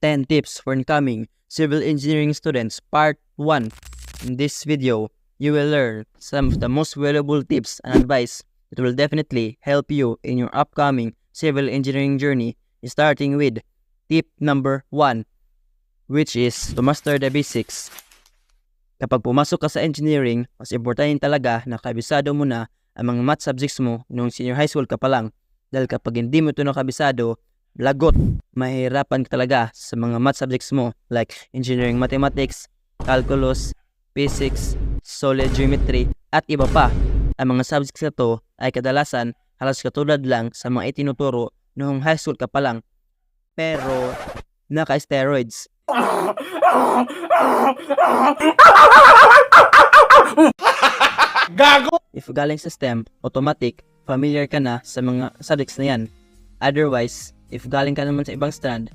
10 tips for incoming civil engineering students part 1. In this video, you will learn some of the most valuable tips and advice that will definitely help you in your upcoming civil engineering journey, starting with tip number 1, which is to master the basics. Kapag pumasok ka sa engineering, mas importante talaga na kabisado mo na ang mga math subjects mo noong senior high school ka pa lang. Dahil kapag hindi mo ito nakabisado, lagot, mahirapan ka talaga sa mga math subjects mo like engineering mathematics, calculus, physics, solid geometry, at iba pa. Ang mga subjects na to ay kadalasan halos katulad lang sa mga itinuturo noong high school ka pa lang. Pero naka-steroids. Gago! If galing sa STEM, automatic, familiar ka na sa mga subjects na yan. Otherwise, if galing ka naman sa ibang strand,